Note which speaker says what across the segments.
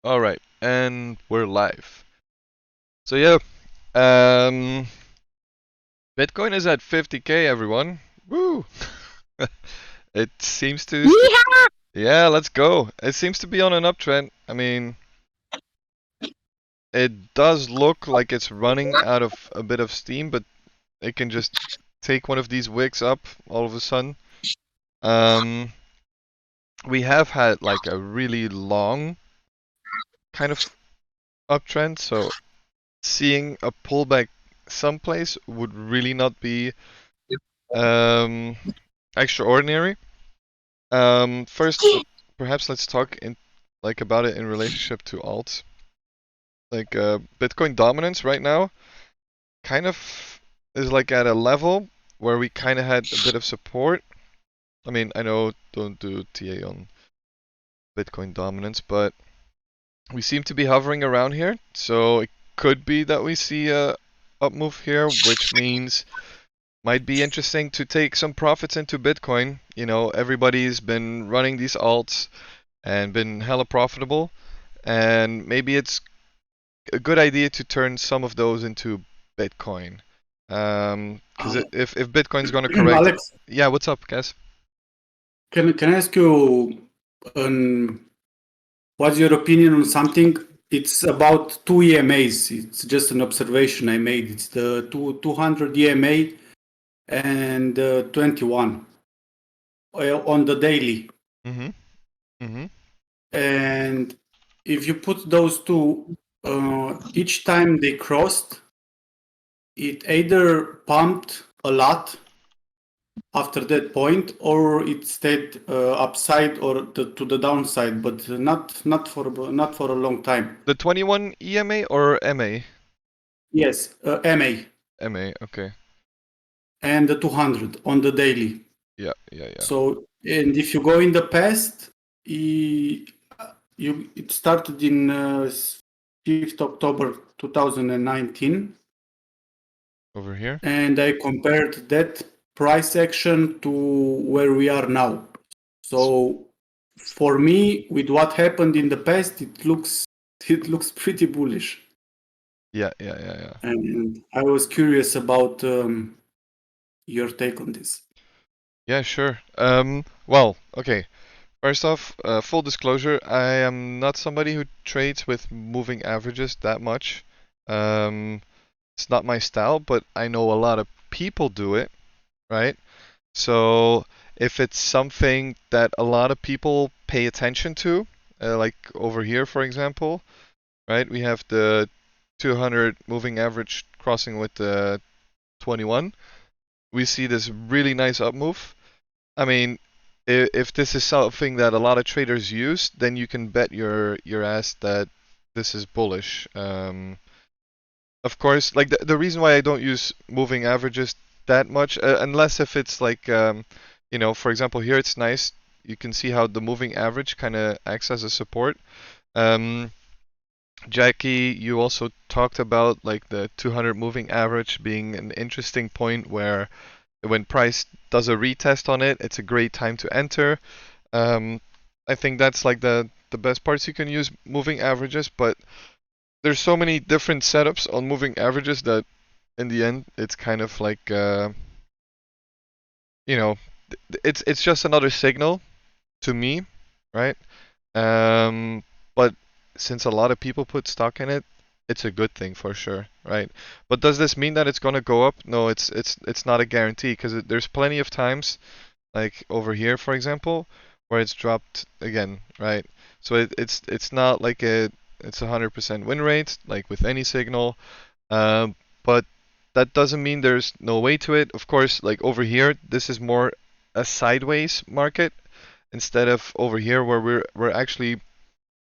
Speaker 1: All right, and we're live. So yeah, um, Bitcoin is at 50K, everyone. Woo! It seems to,
Speaker 2: Yeah.
Speaker 1: yeah, let's go. It seems to be on an uptrend. I mean, it does look like it's running out of a bit of steam, but it can just take one of these wicks up all of a sudden. Um, we have had like a really long kind of uptrend, so seeing a pullback someplace would really not be um, extraordinary. First, perhaps let's talk in like about it in relationship to alts. Like Bitcoin dominance right now kind of is like at a level where we kind of had a bit of support. I mean, I know don't do TA on Bitcoin dominance, but we seem to be hovering around here. So it could be that we see a up move here, which means might be interesting to take some profits into Bitcoin. You know, everybody's been running these alts and been hella profitable, and maybe it's a good idea to turn some of those into Bitcoin. Because if Bitcoin's gonna correct,
Speaker 2: Alex,
Speaker 1: yeah. What's up, guys?
Speaker 2: can I ask you what's your opinion on something? It's about two EMAs. It's just an observation I made. It's the 200 EMA and 21 on the daily.
Speaker 1: Mm-hmm. Mm-hmm.
Speaker 2: And if you put those two, each time they crossed, it either pumped a lot after that point, or it stayed upside or to the downside, but not for a long time.
Speaker 1: The 21 EMA or MA?
Speaker 2: Yes, MA
Speaker 1: MA. Okay.
Speaker 2: and the 200 on the daily.
Speaker 1: Yeah. Yeah. Yeah.
Speaker 2: So, and if you go in the past, it started in 5th October 2019,
Speaker 1: Over here.
Speaker 2: and I compared that price action to where we are now. So for me, with what happened in the past, it looks pretty bullish.
Speaker 1: Yeah. Yeah. Yeah. Yeah.
Speaker 2: And I was curious about your take on this.
Speaker 1: Yeah. Sure. Well. Okay. First off, full disclosure, I am not somebody who trades with moving averages that much. Um, it's not my style, but I know a lot of people do it, right? So if it's something that a lot of people pay attention to, like over here, for example, right? We have the 200 moving average crossing with the 21. We see this really nice up move. I mean, if this is something that a lot of traders use, then you can bet your ass that this is bullish. Of course, like the reason why I don't use moving averages that much, unless if it's like, you know, for example, here it's nice. You can see how the moving average kind of acts as a support. Um, Jackie, you also talked about like the 200 moving average being an interesting point where when price does a retest on it, it's a great time to enter. Um, I think that's like the best parts you can use moving averages, but there's so many different setups on moving averages that in the end it's kind of like you know it's just another signal to me, right? But since a lot of people put stock in it, it's a good thing for sure, right? But does this mean that it's gonna go up? No, it's not a guarantee because there's plenty of times, like over here, for example, where it's dropped again, right? So it's not like it's 100% win rate like with any signal, but that doesn't mean there's no way to it. Of course, like over here, this is more a sideways market instead of over here where we're actually.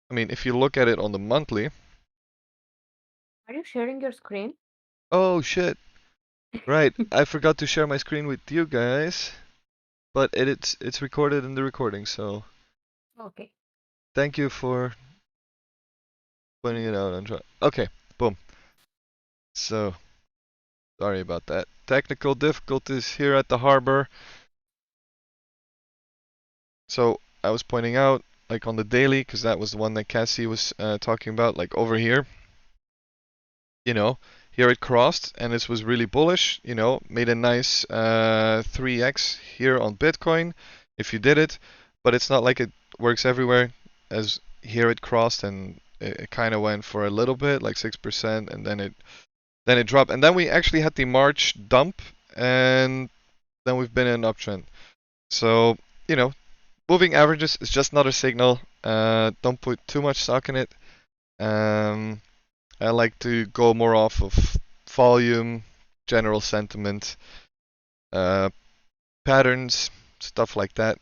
Speaker 1: I mean, if you look at it on the monthly.
Speaker 3: Are you sharing your screen?
Speaker 1: Oh shit! Right, I forgot to share my screen with you guys, but it's recorded in the recording, so
Speaker 3: Okay.
Speaker 1: thank you for pointing it out. Okay, boom. So sorry about that. Technical difficulties here at the harbor. So I was pointing out like on the daily, because that was the one that Cassie was talking about, like over here. Here it crossed and this was really bullish, made a nice 3x here on Bitcoin if you did it, but it's not like it works everywhere, as here it crossed and it kind of went for a little bit, like 6%, and then it dropped, and then we actually had the March dump, and then we've been in an uptrend. So, moving averages is just not a signal. Don't put too much stock in it. I like to go more off of volume, general sentiment, patterns, stuff like that.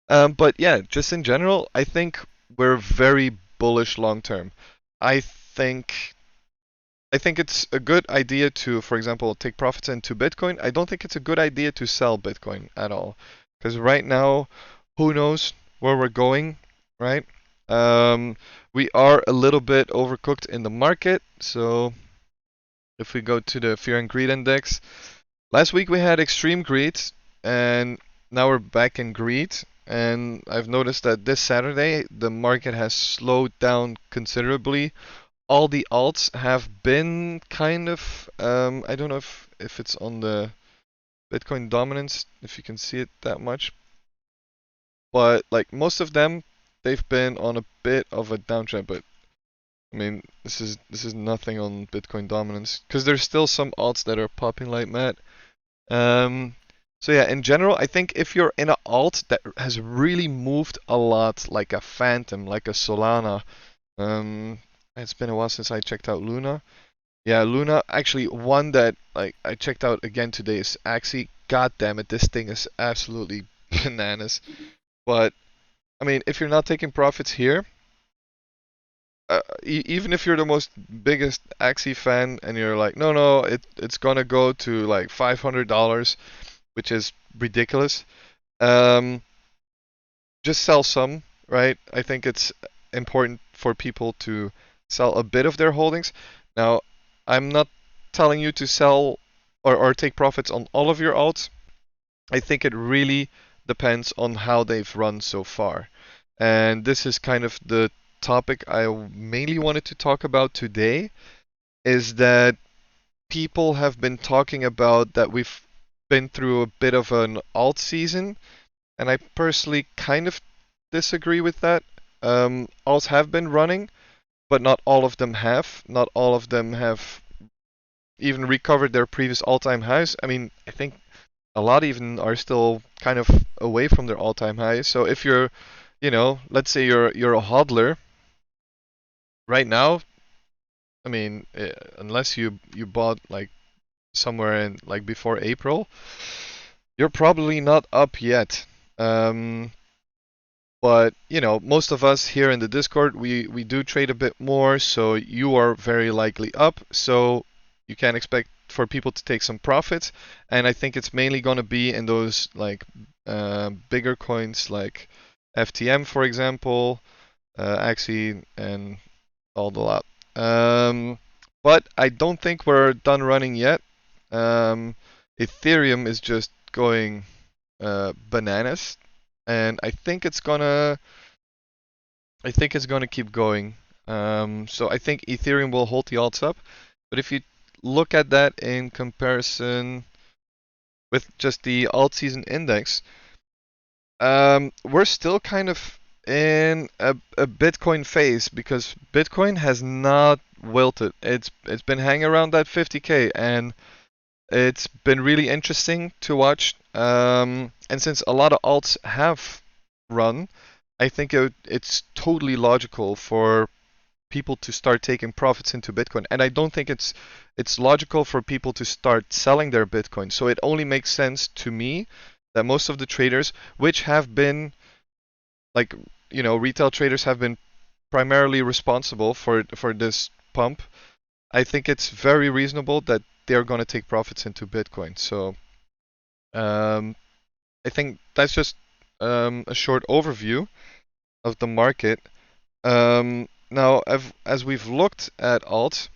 Speaker 1: But yeah, just in general, I think we're very bullish long term. I think it's a good idea to, for example, take profits into Bitcoin. I don't think it's a good idea to sell Bitcoin at all, because right now, who knows where we're going, right? We are a little bit overcooked in the market. So if we go to the Fear and Greed Index, last week we had extreme greed, and now we're back in greed. And I've noticed that this Saturday the market has slowed down considerably. All the alts have been kind of, I don't know if it's on the Bitcoin dominance, if you can see it that much, but like most of them, they've been on a bit of a downtrend. But I mean, this is nothing on Bitcoin dominance, because there's still some alts that are popping like mad. So yeah, in general, I think if you're in an alt that has really moved a lot, like a Phantom, like a Solana, it's been a while since I checked out Luna. Yeah, Luna, actually one that like I checked out again today is Axie. God damn it, this thing is absolutely bananas. But I mean, if you're not taking profits here, even if you're the most biggest Axie fan and you're like, no, it's gonna go to like $500, which is ridiculous. Just sell some, right? I think it's important for people to sell a bit of their holdings. Now, I'm not telling you to sell or take profits on all of your alts. I think it really depends on how they've run so far. And this is kind of the topic I mainly wanted to talk about today, is that people have been talking about that we've been through a bit of an alt season, and I personally kind of disagree with that. Alts have been running, but not all of them have. Not all of them have even recovered their previous all-time highs. I mean, I think a lot even are still kind of away from their all-time highs. So if you're, let's say you're a hodler right now, I mean, unless you bought like somewhere in like before April, you're probably not up yet. But most of us here in the Discord, we do trade a bit more, so you are very likely up. So you can expect for people to take some profits, and I think it's mainly going to be in those like bigger coins like FTM, for example, Axie, and all the lot. But I don't think we're done running yet. Ethereum is just going bananas, and I think it's gonna keep going. So I think Ethereum will hold the alts up. But if you look at that in comparison with just the alt season index, we're still kind of in a Bitcoin phase, because Bitcoin has not wilted. It's been hanging around that 50K, and it's been really interesting to watch. And since a lot of alts have run, I think it's totally logical for people to start taking profits into Bitcoin. And I don't think it's logical for people to start selling their Bitcoin. So it only makes sense to me that most of the traders, which have been like, retail traders have been primarily responsible for this pump. I think it's very reasonable that they're going to take profits into Bitcoin. So I think that's just a short overview of the market. Now, as we've looked at alt,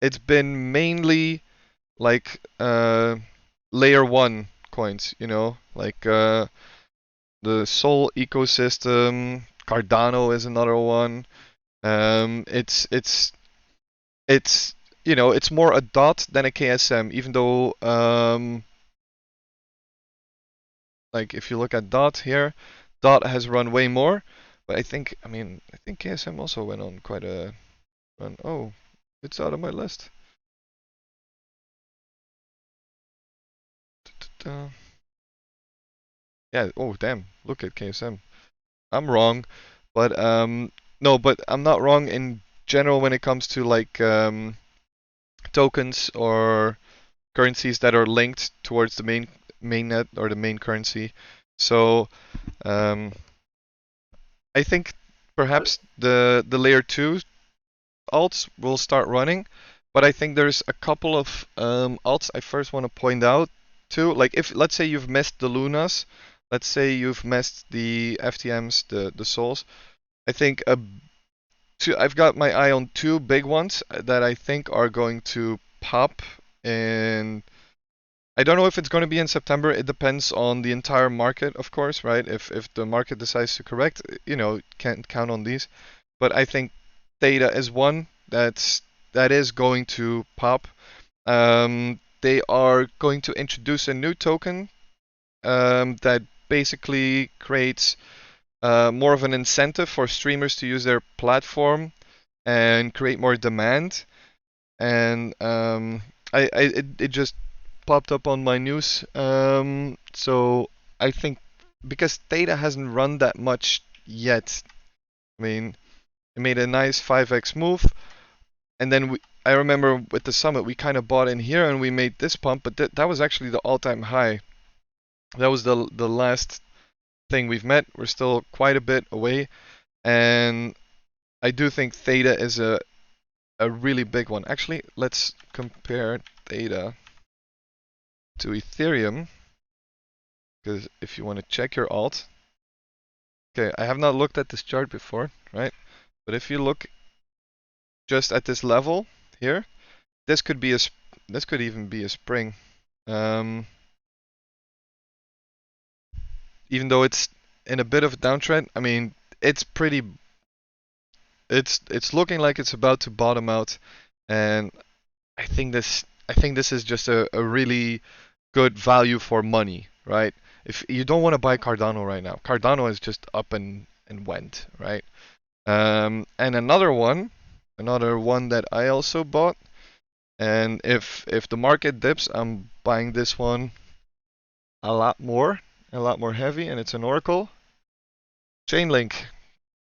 Speaker 1: it's been mainly like layer 1 coins, like the Sol ecosystem, Cardano is another one. It's you know, it's more a dot than a KSM, even though like if you look at dot here, dot has run way more, but I think KSM also went on quite a run. Oh, it's out of my list. Yeah, oh damn, look at KSM. I'm wrong, but no, but I'm not wrong in general when it comes to like tokens or currencies that are linked towards the mainnet or the main currency. So I think perhaps the layer 2 alts will start running, but I think there's a couple of alts I first want to point out too. Like if let's say you've missed the Lunas, let's say you've missed the FTMs, the Souls. I think I've got my eye on two big ones that I think are going to pop in. I don't know if it's going to be in September. It depends on the entire market, of course, right? If the market decides to correct, you know, can't count on these. But I think Theta is one that is going to pop. They are going to introduce a new token that basically creates more of an incentive for streamers to use their platform and create more demand. And it just popped up on my news. So I think because Theta hasn't run that much yet. I mean, it made a nice 5x move, and then I remember with the summit we kind of bought in here and we made this pump, but that was actually the all-time high. That was the last thing we've met. We're still quite a bit away, and I do think Theta is a really big one. Actually, let's compare Theta to Ethereum, because if you want to check your alt, okay, I have not looked at this chart before, right? But if you look just at this level here, this could even be a spring. Even though it's in a bit of a downtrend, I mean, it's looking like it's about to bottom out, and I think this is just a really good value for money, right? If you don't want to buy Cardano right now, Cardano is just up and went, right? And another one that I also bought, and if the market dips, I'm buying this one a lot more heavy, and it's an Oracle. Chainlink.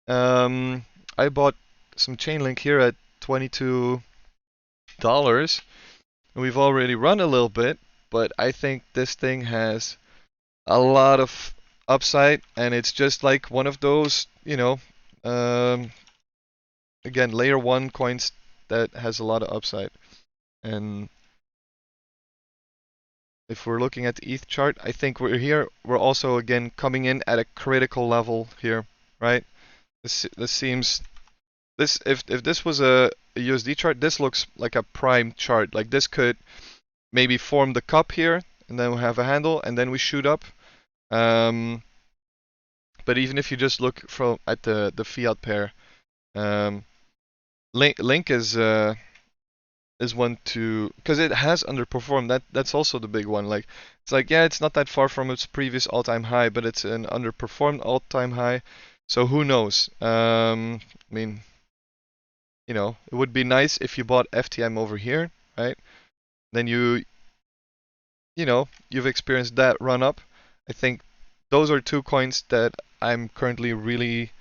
Speaker 1: I bought some Chainlink here at $22. We've already run a little bit, but I think this thing has a lot of upside, and it's just like one of those, you know, again, layer 1 coins that has a lot of upside. And if we're looking at the ETH chart, I think we're also again coming in at a critical level here, right? This seems if this was a USD chart, this looks like a prime chart. Like this could maybe form the cup here, and then we have a handle, and then we shoot up. But even if you just look at the fiat pair, Link is one to, because it has underperformed. That's also the big one. Like it's like, yeah, it's not that far from its previous all-time high, but it's an underperformed all-time high. So who knows? I mean, you know, it would be nice if you bought FTM over here, right? Then you know, you've experienced that run up. I think those are two coins that I'm currently really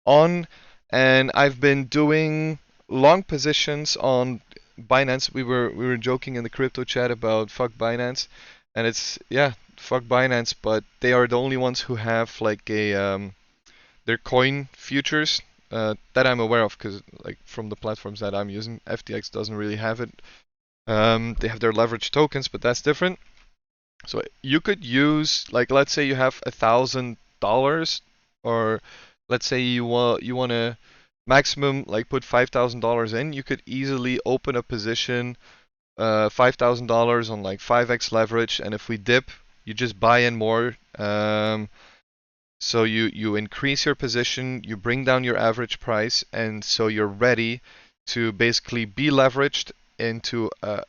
Speaker 1: on, and I've been doing long positions on Binance. We were joking in the crypto chat about fuck Binance, and it's, yeah, fuck Binance, but they are the only ones who have like a their coin futures that I'm aware of, because like from the platforms that I'm using, FTX doesn't really have it. They have their leverage tokens, but that's different. So you could use, like, let's say you have $1,000, or let's say you want to maximum like put $5,000 in. You could easily open a position, $5,000 on like 5x leverage, and if we dip, you just buy in more. So you increase your position, you bring down your average price, and so you're ready to basically be leveraged into a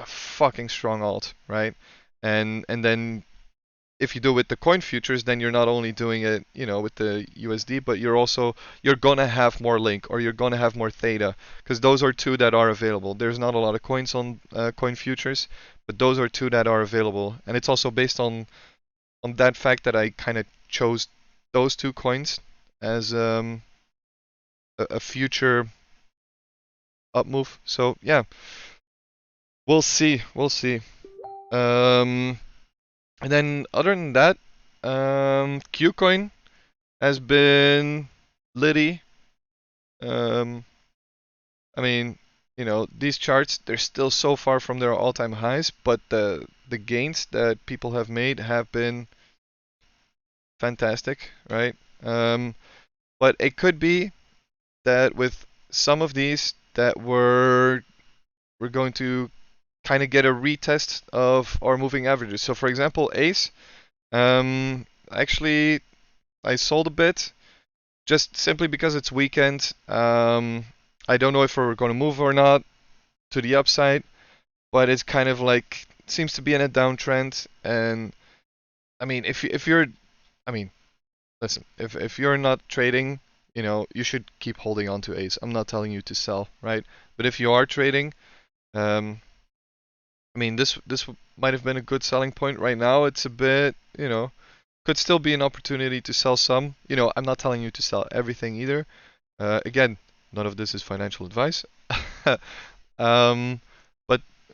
Speaker 1: fucking strong alt, right? And then if you do it with the coin futures, then you're not only doing it, you know, with the USD, but you're gonna have more link or you're gonna have more theta, because those are two that are available. There's not a lot of coins on coin futures, but those are two that are available, and it's also based on that fact that I kind of chose those two coins as a future up move. So yeah, we'll see, we'll see. And then other than that, Qcoin has been litty. I mean, you know, these charts, they're still so far from their all-time highs, but the gains that people have made have been fantastic, right? But it could be that with some of these that we're going to kind of get a retest of our moving averages. So for example, ACE, actually I sold a bit just simply because it's weekend. I don't know if we're going to move or not to the upside, but it's kind of like seems to be in a downtrend. And I mean, if you're, I mean, listen, if you're not trading, you know, you should keep holding on to ACE. I'm not telling you to sell, right? But if you are trading, I mean, this might have been a good selling point. Right now, it's a bit, you know, could still be an opportunity to sell some. You know, I'm not telling you to sell everything either. Again, none of this is financial advice. But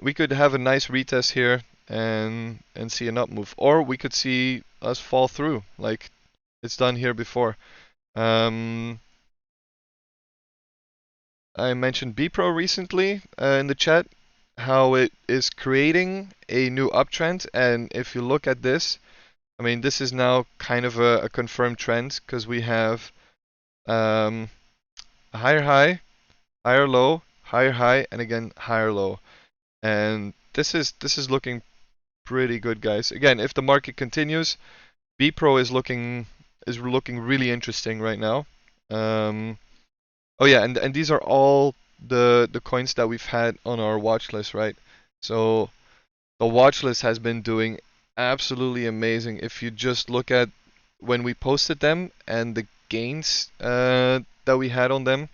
Speaker 1: we could have a nice retest here and see an up move, or we could see us fall through like it's done here before. I mentioned BPRO recently in the chat, how it is creating a new uptrend, and if you look at this, I mean, this is now kind of a confirmed trend because we have a higher high, higher low, higher high, and again higher low, and this is looking pretty good, guys. Again, if the market continues, BPRO is looking really interesting right now. Oh yeah, and these are all the coins that we've had on our watch list, right? So the watch list has been doing absolutely amazing. If you just look at when we posted them and the gains that we had on them,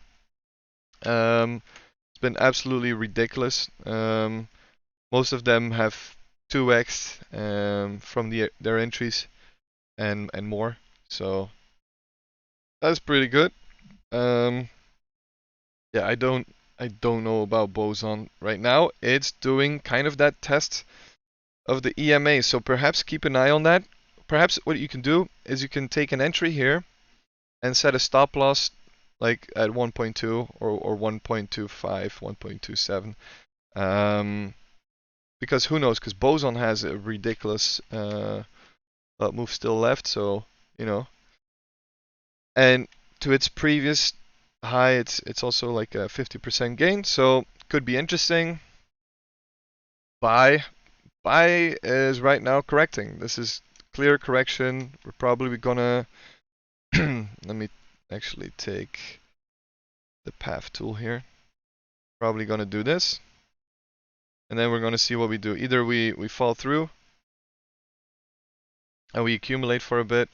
Speaker 1: it's been absolutely ridiculous. Most of them have 2x from their entries and more. So that's pretty good. Yeah, I don't know about Boson right now. It's doing kind of that test of the EMA, so perhaps keep an eye on that. Perhaps what you can do is you can take an entry here and set a stop loss like at 1.2 or 1.25, 1.27. Because who knows? Because Boson has a ridiculous move still left, so you know. And to its previous high, it's also like a 50% gain, so could be interesting. Buy is right now correcting. This is clear correction. We're probably gonna let me actually take the path tool here. Probably gonna do this, and then we're gonna see what we do. Either we fall through and we accumulate for a bit,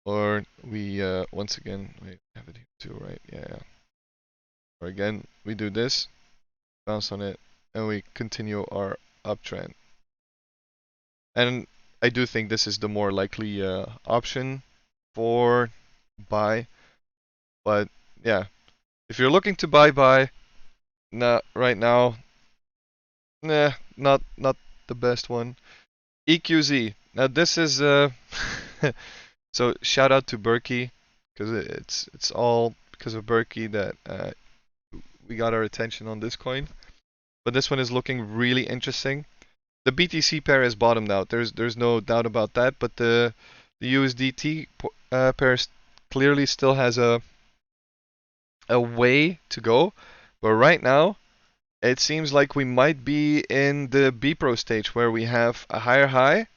Speaker 1: or we once again, wait, I have it here too, right? Yeah. Or again, we do this, bounce on it, and we continue our uptrend. And I do think this is the more likely option for buy. But yeah, if you're looking to buy, not right now, nah, not the best one. EQZ. Now this is so shout out to Berkey, because it's all because of Berkey that we got our attention on this coin. But this one is looking really interesting. The BTC pair has bottomed out. There's no doubt about that. But the USDT pair clearly still has a way to go. But right now, it seems like we might be in the BPRO stage where we have a higher high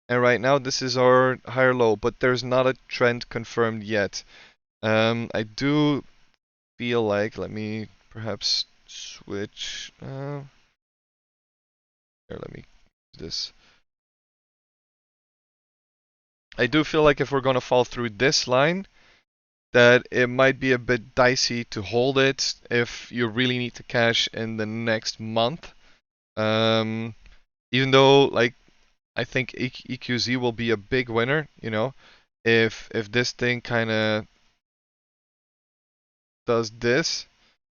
Speaker 1: and right now this is our higher low, but there's not a trend confirmed yet. I do feel like, let me perhaps switch, here, let me do this. I do feel like if we're gonna fall through this line, that it might be a bit dicey to hold it if you really need to cash in the next month. Even though, like, I think EQZ will be a big winner, you know, if this thing kind of does this,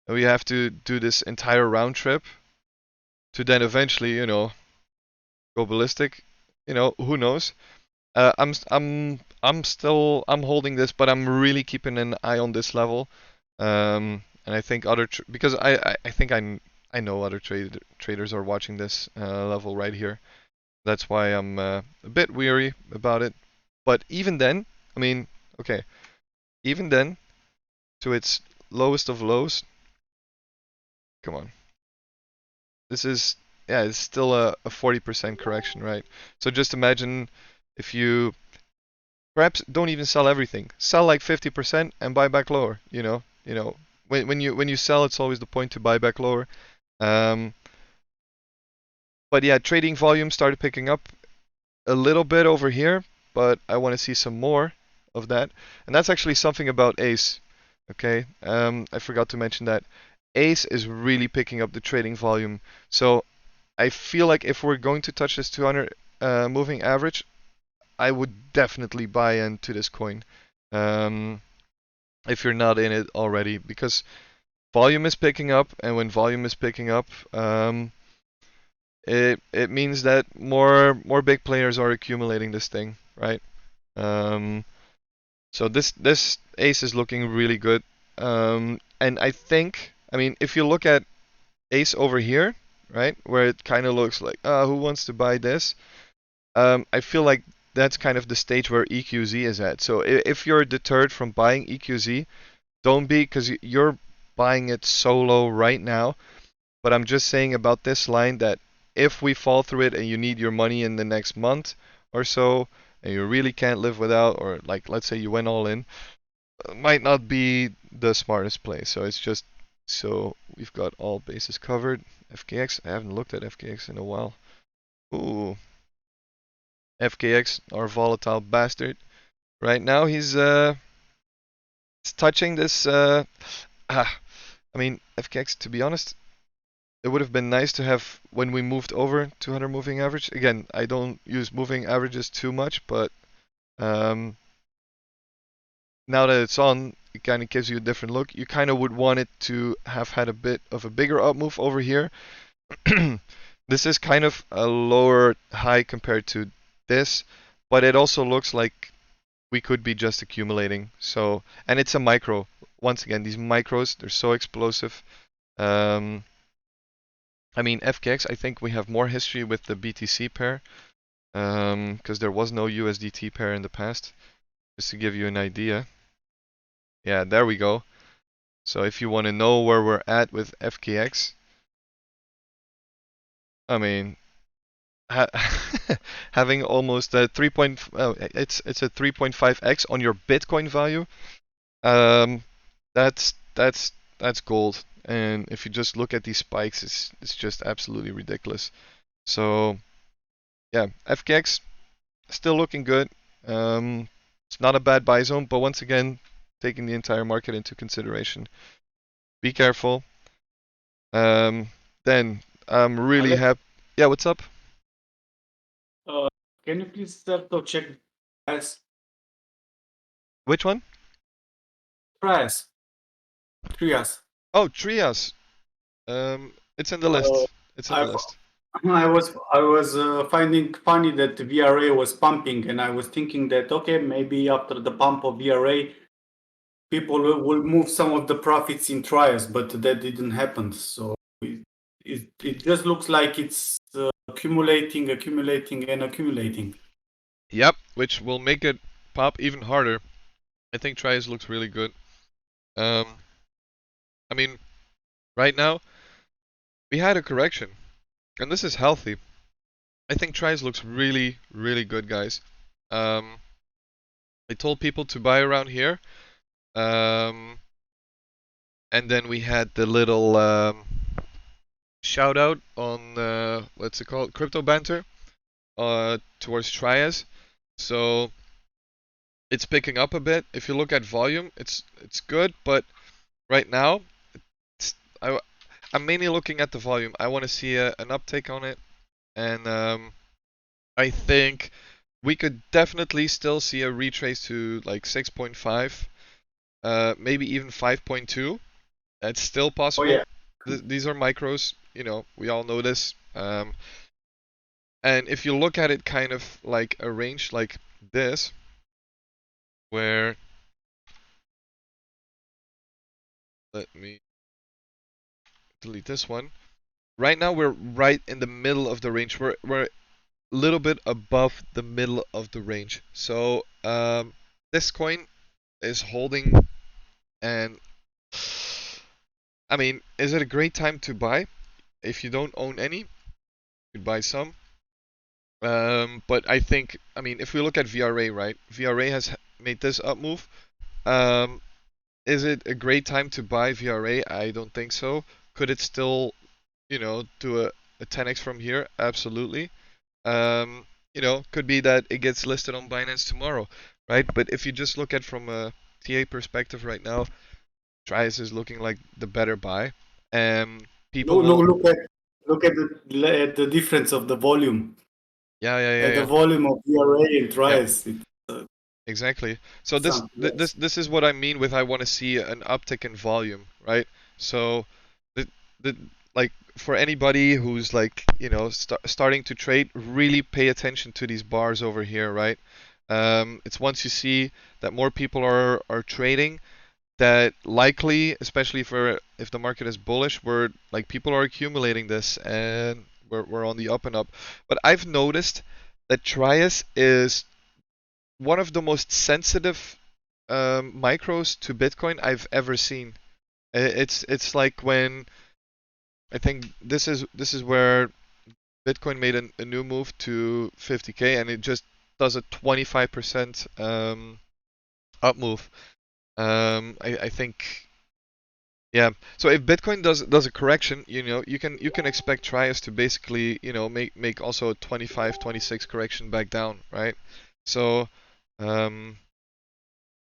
Speaker 1: and we have to do this entire round trip to then eventually, you know, go ballistic. You know, who knows? I'm holding this, but I'm really keeping an eye on this level. And I think because I think I know other traders are watching this level right here. That's why I'm a bit weary about it. But even then, I mean, okay, even then, to its lowest of lows, come on. This is, yeah, it's still a 40% correction, right? So just imagine if you perhaps don't even sell everything. Sell like 50% and buy back lower, you know? When you sell, it's always the point to buy back lower. Um, but yeah, trading volume started picking up a little bit over here, but I want to see some more of that. And that's actually something about Ace. Okay, I forgot to mention that Ace is really picking up the trading volume. So I feel like if we're going to touch this 200 moving average, I would definitely buy into this coin. If you're not in it already, because volume is picking up, and when volume is picking up, it means that more big players are accumulating this thing, right? So this ace is looking really good, and I think, I mean, if you look at ace over here, right, where it kind of looks like, who wants to buy this? I feel like that's kind of the stage where EQZ is at. So if you're deterred from buying EQZ, don't be, because you're buying it so low right now. But I'm just saying about this line that if we fall through it and you need your money in the next month or so, and you really can't live without, or like let's say you went all in, might not be the smartest play. So it's just, so we've got all bases covered. FKX, I haven't looked at FKX in a while. Ooh, FKX, our volatile bastard. Right now he's touching this. I mean, FKX, to be honest, it would have been nice to have when we moved over 200 moving average. Again, I don't use moving averages too much, but now that it's on, it kind of gives you a different look. You kind of would want it to have had a bit of a bigger up move over here. This is kind of a lower high compared to this, but it also looks like we could be just accumulating. So, and it's a micro. Once again, these micros, they're so explosive. I mean, FKX, I think we have more history with the BTC pair, because there was no USDT pair in the past. Just to give you an idea. Yeah, there we go. So if you want to know where we're at with FKX, I mean, having almost a 3. It's a 3.5x on your Bitcoin value. That's gold. And if you just look at these spikes, it's just absolutely ridiculous. So yeah, FKX still looking good. It's not a bad buy zone, but once again, taking the entire market into consideration. Be careful. Then I'm really happy. Yeah, what's up?
Speaker 2: Can you please check price?
Speaker 1: Which one?
Speaker 2: Price. Trias.
Speaker 1: Oh, Trias. It's in the list. It's in the
Speaker 2: I
Speaker 1: list.
Speaker 2: I was finding funny that VRA was pumping, and I was thinking that okay, maybe after the pump of VRA, people will move some of the profits in Trias, but that didn't happen. So it just looks like it's accumulating, and accumulating.
Speaker 1: Yep, which will make it pop even harder. I think Trias looks really good. I mean, right now we had a correction, and this is healthy. I think Trias looks really, really good, guys. I told people to buy around here. And then we had the little shout out on what's it called? Crypto banter towards Trias. So it's picking up a bit. If you look at volume, it's good, but right now it's, I'm mainly looking at the volume. I want to see an uptake on it, and I think we could definitely still see a retrace to like 6.5, maybe even 5.2. That's still possible.
Speaker 2: yeah.
Speaker 1: These are micros, you know, we all know this. And if you look at it kind of like a range like this, where, let me delete this one. Right now we're right in the middle of the range. We're a little bit above the middle of the range. So this coin is holding, and I mean, is it a great time to buy? If you don't own any, you could buy some. But I think, I mean, if we look at VRA, right? VRA has made this up move. Is it a great time to buy VRA? I don't think so. Could it still, you know, do a 10x from here? Absolutely. You know, could be that it gets listed on Binance tomorrow, right? But if you just look at from a TA perspective right now, Trias is looking like the better buy. People will,
Speaker 2: Look at the difference of the volume.
Speaker 1: yeah.
Speaker 2: The volume of VRA and
Speaker 1: Yep.
Speaker 2: Trias.
Speaker 1: Exactly. So this is what I mean with I want to see an uptick in volume, right? So the like for anybody who's like, you know, starting to trade, really pay attention to these bars over here, right? It's once you see that more people are trading, that likely, especially for if the market is bullish, where like people are accumulating this and we're on the up and up. But I've noticed that Trias is one of the most sensitive micros to Bitcoin I've ever seen. It's like when I think this is where Bitcoin made a new move to 50k, and it just does a 25% up move. I think, yeah. So if Bitcoin does a correction, you know, you can expect Trias to basically, you know, make also a 25, 26 correction back down, right? So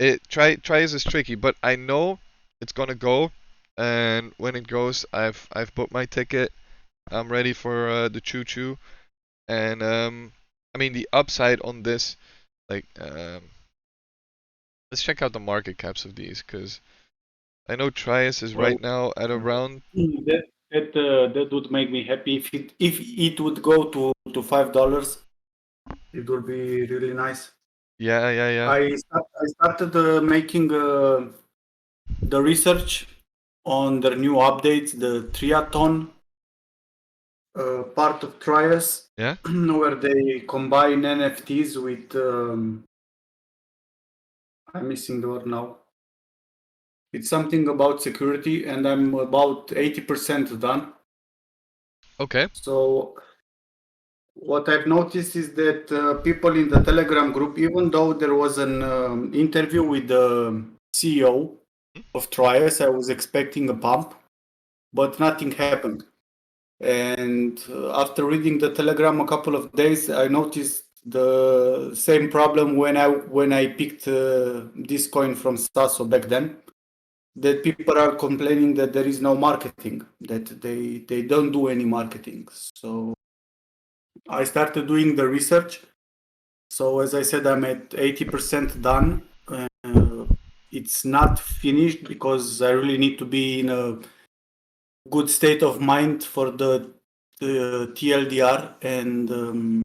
Speaker 1: Trias is tricky, but I know it's gonna go, and when it goes, I've booked my ticket. I'm ready for the choo choo, and I mean the upside on this, like let's check out the market caps of these, because I know Trias is right now at around.
Speaker 2: That would make me happy if it would go to $5. It would be really nice.
Speaker 1: Yeah.
Speaker 2: I started making the research on the new updates, the triathlon part of Trias,
Speaker 1: Yeah.
Speaker 2: where they combine NFTs with. I'm missing the word now. It's something about security, and I'm about 80% done.
Speaker 1: Okay.
Speaker 2: So what I've noticed is that people in the Telegram group, even though there was an interview with the CEO of Trias, I was expecting a pump, but nothing happened. And after reading the Telegram a couple of days, I noticed the same problem when I picked this coin from Sasso back then. That people are complaining that there is no marketing, that they don't do any marketing. So I started doing the research. So as I said, I'm at 80% done. It's not finished because I really need to be in a good state of mind for the TLDR and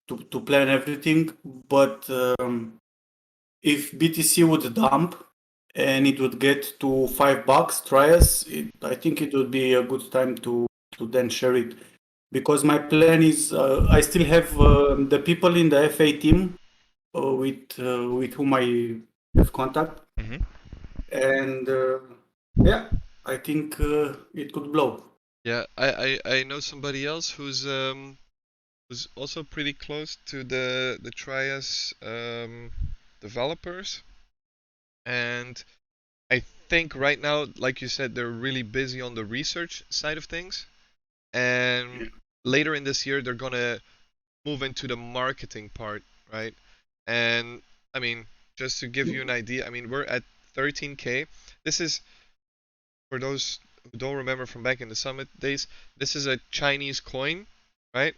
Speaker 2: to plan everything. But if BTC would dump and it would get to $5, Trias, I think it would be a good time to then share it. Because my plan is, I still have the people in the FA team with whom I have contact,
Speaker 1: Mm-hmm.
Speaker 2: and yeah, I think it could blow.
Speaker 1: Yeah, I know somebody else who's was also pretty close to the Trias developers, and I think right now, like you said, they're really busy on the research side of things, and
Speaker 2: Yeah.
Speaker 1: later in this year they're gonna move into the marketing part, right? And I mean, just to give you an idea, I mean, we're at 13K. This is, for those who don't remember from back in the summit days, this is a Chinese coin, right?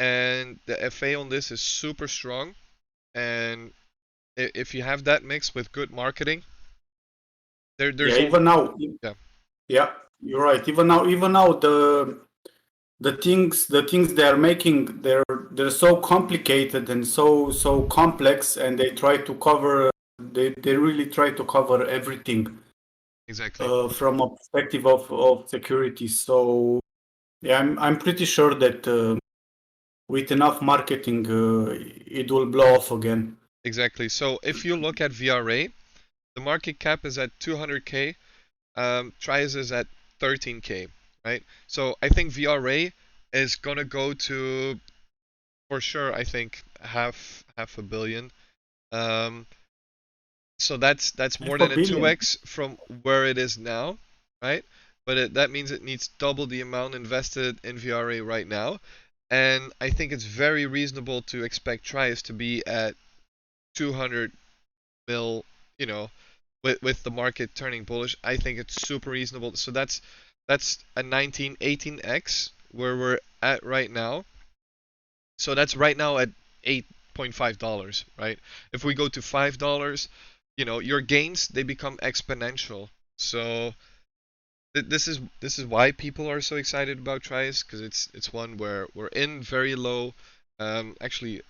Speaker 1: And the FA on this is super strong. And if you have that mixed with good marketing,
Speaker 2: Yeah,
Speaker 1: there's only,
Speaker 2: even now,
Speaker 1: yeah,
Speaker 2: yeah, you're right. Even now, the things they are making, they're so complicated and so complex, and they really try to cover everything
Speaker 1: exactly.
Speaker 2: from a perspective of security. So yeah, I'm pretty sure that with enough marketing, it will blow off again.
Speaker 1: Exactly. So if you look at VRA, the market cap is at 200K. Trias is at 13K, right? So I think VRA is gonna go to, for sure, I think half a billion. Um, so that's more
Speaker 2: Half a
Speaker 1: than a
Speaker 2: billion.
Speaker 1: 2x from where it is now, right? But that means it needs double the amount invested in VRA right now. And I think it's very reasonable to expect Trias to be at 200 mil, you know, with the market turning bullish. I think it's super reasonable. So that's a 18x where we're at right now. So that's right now at $8.5, right? If we go to $5, your gains, they become exponential. So this is why people are so excited about Trias, because it's one where we're in very low. Actually,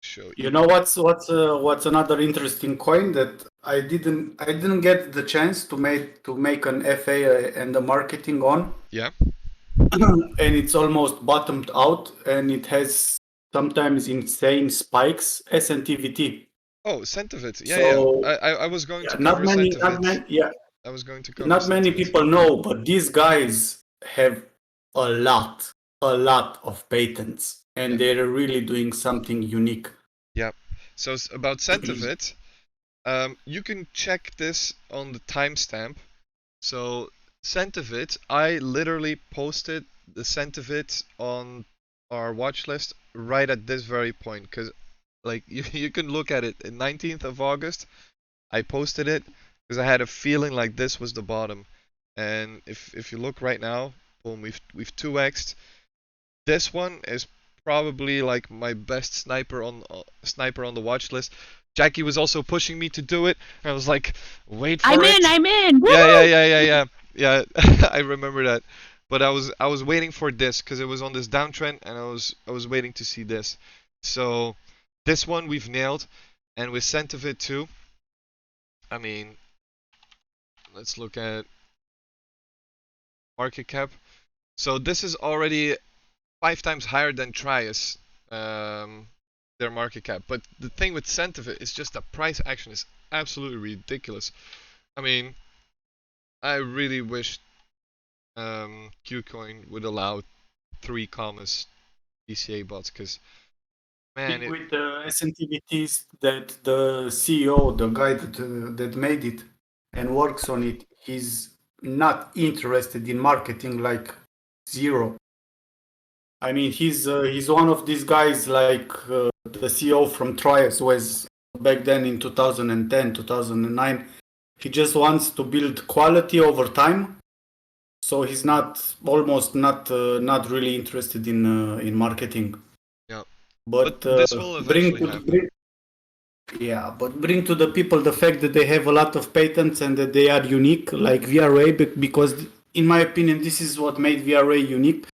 Speaker 1: show
Speaker 2: You
Speaker 1: you.
Speaker 2: know what's another interesting coin that I didn't get the chance to make an FA and the marketing on,
Speaker 1: Yeah.
Speaker 2: and it's almost bottomed out, and it has sometimes insane spikes. SNTVT.
Speaker 1: Oh, Centivit. Yeah, yeah.
Speaker 2: So
Speaker 1: I was going
Speaker 2: yeah,
Speaker 1: to cover Centivit.
Speaker 2: yeah,
Speaker 1: I was going to cover
Speaker 2: not many
Speaker 1: Centivit.
Speaker 2: people know, but these guys have a lot of patents,
Speaker 1: Yeah.
Speaker 2: and they're really doing something unique.
Speaker 1: Yeah. So about Centivit, you can check this on the timestamp. So Centivit, I literally posted the Centivit on our watch list right at this very point, because like you can look at it. In 19th of August, I posted it because I had a feeling like this was the bottom. And if you look right now, boom, we've 2x'd. This one is probably like my best sniper on the watch list. Jackie was also pushing me to do it. I was like, wait for it.
Speaker 3: I'm in.
Speaker 1: Yeah, yeah,
Speaker 3: Woo!
Speaker 1: yeah, yeah, yeah. Yeah, I remember that. But I was waiting for this because it was on this downtrend, and I was waiting to see this. So this one we've nailed, and with Centivit too. I mean, let's look at market cap. So this is already 5 times higher than Trias, their market cap. But the thing with Centivit is just the price action is absolutely ridiculous. I mean, I really wish Qcoin would allow 3 commas DCA bots, because man,
Speaker 2: Thing with the SNTVTs, that the CEO, the guy that made it and works on it, he's not interested in marketing, like zero. I mean, he's one of these guys like the CEO from Trias was back then in 2010, 2009. He just wants to build quality over time, so he's not really interested in marketing.
Speaker 1: yeah. But
Speaker 2: But
Speaker 1: this will
Speaker 2: bring
Speaker 1: eventually
Speaker 2: to the,
Speaker 1: happen.
Speaker 2: yeah, but bring to the people the fact that they have a lot of patents and that they are unique, like VRA, because in my opinion, this is what made VRA unique.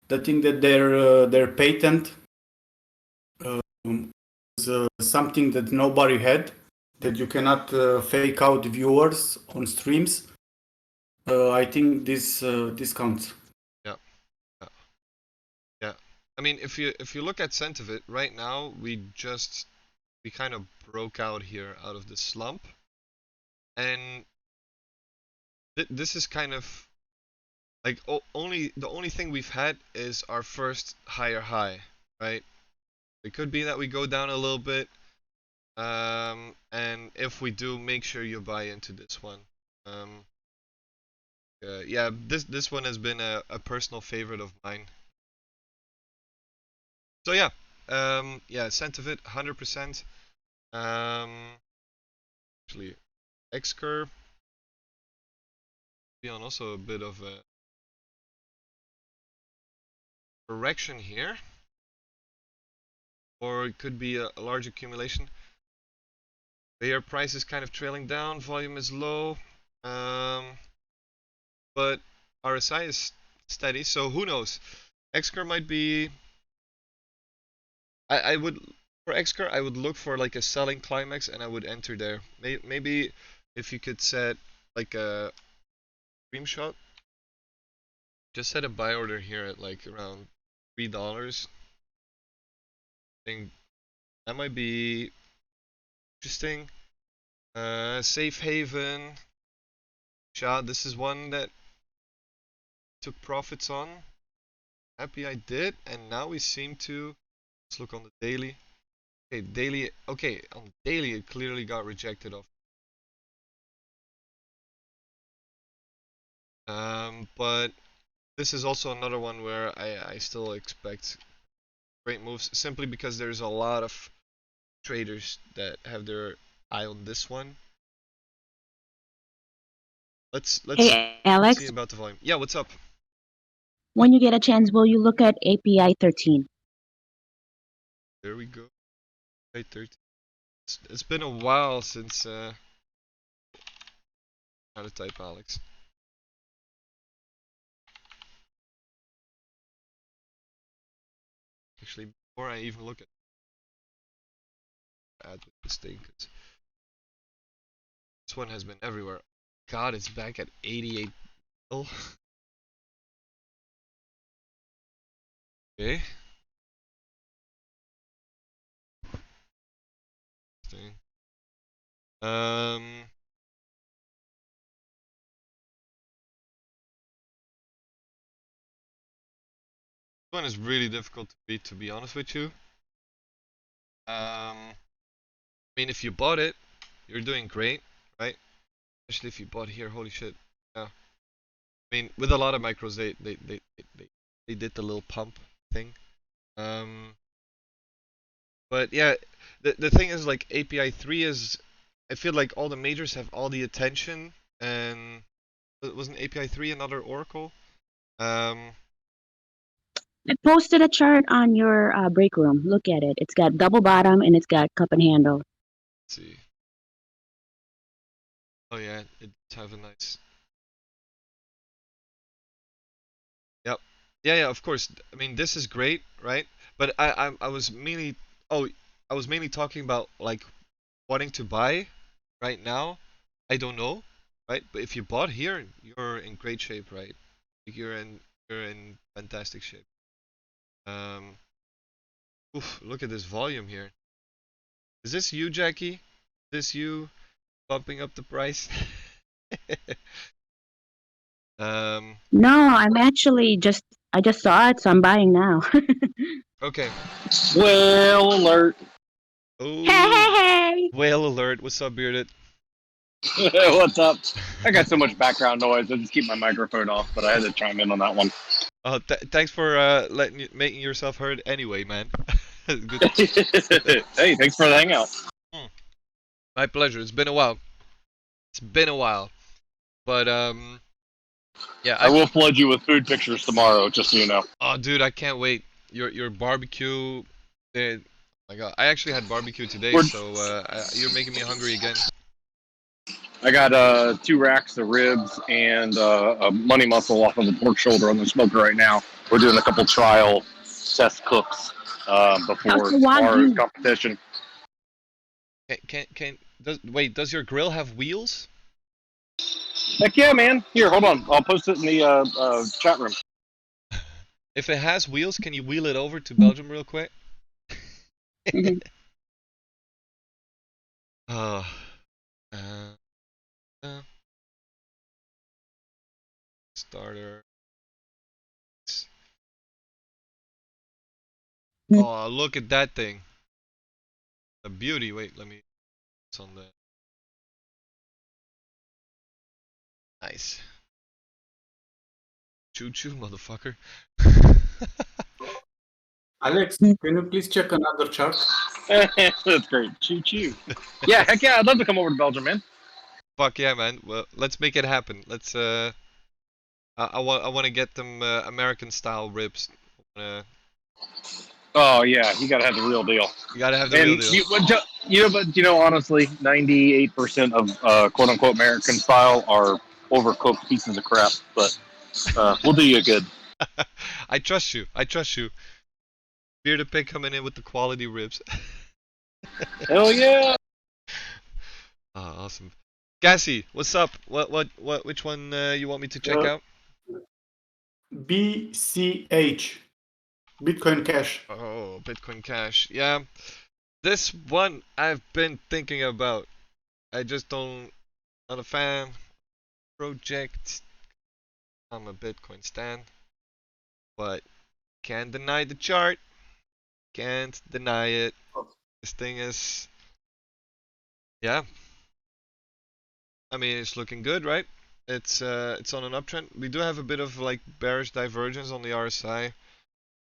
Speaker 2: The thing that their patent was something that nobody had, that you cannot fake out viewers on streams. I think this counts.
Speaker 1: Yeah, yeah, yeah. I mean, if you look at Centivit right now, we kind of broke out here out of the slump, and this is kind of like the only thing we've had is our first higher high, right? It could be that we go down a little bit. And if we do, make sure you buy into this one. Yeah, this one has been a personal favorite of mine. So yeah, yeah, Centivit 100%. Actually, X curve be on also a bit of a correction here, or it could be a large accumulation. Their price is kind of trailing down, volume is low, but RSI is steady, so who knows? Xcur might be. I would for Xcur I would look for like a selling climax and I would enter there. Maybe if you could set like a screenshot, just set a buy order here at like around $3. I think that might be interesting. Safe haven. Shot. This is one that took profits on. Happy I did, and now we seem to. Let's look on the daily. Okay, daily. Okay, on daily it clearly got rejected off. But this is also another one where I still expect great moves simply because there's a lot of traders that have their eye on this one. Let's
Speaker 4: Hey, Alex,
Speaker 1: see about the volume. Yeah, what's up?
Speaker 4: when you get a chance, will you look at API 13?
Speaker 1: There we go. Right, 13. It's been a while since how to type Alex. Actually, before I even look at add with this thing, 'cause this one has been everywhere. God, it's back at 88. Okay. Thing. Um. This one is really difficult to beat, to be honest with you. I mean, if you bought it, you're doing great, right? Especially if you bought here, holy shit. Yeah. I mean, with a lot of micros, they did the little pump thing. Um, but yeah, the thing is like API 3 is, I feel like all the majors have all the attention, and wasn't API 3 another Oracle? Um,
Speaker 4: I posted a chart on your break room. Look at it. It's got double bottom and it's got cup and handle.
Speaker 1: let's see. Oh yeah, it does have a nice. Yep. Yeah, yeah, of course. I mean, this is great, right? But I was mainly, oh, I was mainly talking about like wanting to buy right now. I don't know, right? But if you bought here, you're in great shape, right? Like, you're in fantastic shape. Um, oof, look at this volume here. Is this you, Jackie? Is this you bumping up the price? um,
Speaker 4: No, I just saw it, so I'm buying now.
Speaker 1: okay.
Speaker 5: Well, alert.
Speaker 4: Hey,
Speaker 1: Oh,
Speaker 4: hey, hey!
Speaker 1: whale alert. What's up, Bearded?
Speaker 5: What's up? I got so much background noise. I just keep my microphone off, but I had to chime in on that one.
Speaker 1: Thanks for making yourself heard anyway, man. Good.
Speaker 5: Hey, thanks for the hangout.
Speaker 1: My pleasure. It's been a while. It's been a while. But yeah,
Speaker 5: I will flood you with food pictures tomorrow, just so you know.
Speaker 1: Oh, dude, I can't wait. Your barbecue. Oh my God, I actually had barbecue today, so you're making me hungry again.
Speaker 5: I got 2 racks of ribs and a money muscle off of a pork shoulder on the smoker right now. We're doing a couple trial test cooks before
Speaker 4: How's the
Speaker 5: tomorrow's
Speaker 4: Wagyu?
Speaker 5: competition.
Speaker 1: Does your grill have wheels?
Speaker 5: Heck yeah, man. Here, hold on. I'll post it in the chat room.
Speaker 1: If it has wheels, can you wheel it over to Belgium real quick?
Speaker 4: Mhm.
Speaker 1: Oh, uh, starter. Oh, look at that thing. A beauty. Wait, let me. It's on the. Nice. Choo choo, motherfucker.
Speaker 2: Alex, can you please check another chart?
Speaker 5: That's great. Choo choo. Yeah, heck yeah, I'd love to come over to Belgium, man.
Speaker 1: Fuck yeah, man. Well, let's make it happen. Let's. I want to get them American style ribs.
Speaker 5: Oh yeah, you gotta have the real deal.
Speaker 1: You gotta have the real
Speaker 5: And
Speaker 1: deal.
Speaker 5: but honestly, 98% of quote unquote American style are overcooked pieces of crap. But we'll do you good.
Speaker 1: I trust you. I trust you. Beer to pick coming in with the quality ribs.
Speaker 5: Hell yeah.
Speaker 1: Ah, awesome. Gassy, what's up? Which one you want me to check out?
Speaker 2: BCH, Bitcoin Cash.
Speaker 1: Oh, Bitcoin Cash. Yeah, this one I've been thinking about. I just don't, not a fan. Project. I'm a Bitcoin stan, but can't deny the chart. Can't deny it. This thing is, yeah. I mean, it's looking good, right? It's on an uptrend. We do have a bit of like bearish divergence on the RSI.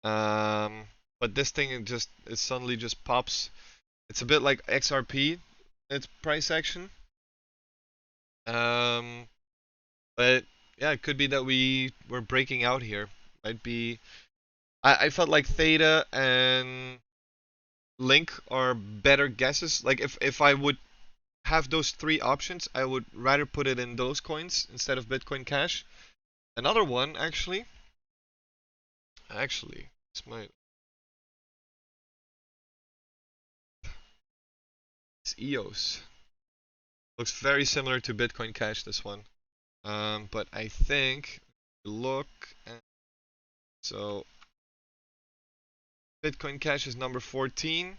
Speaker 1: But this thing it suddenly just pops. It's a bit like XRP, its price action. But yeah, it could be that we're breaking out here. Might be. I felt like Theta and Link are better guesses. Like if I would have those three options, I would rather put it in those coins instead of Bitcoin Cash. Another one actually, it's EOS. Looks very similar to Bitcoin Cash, this one. But I think look at, so Bitcoin Cash is number 14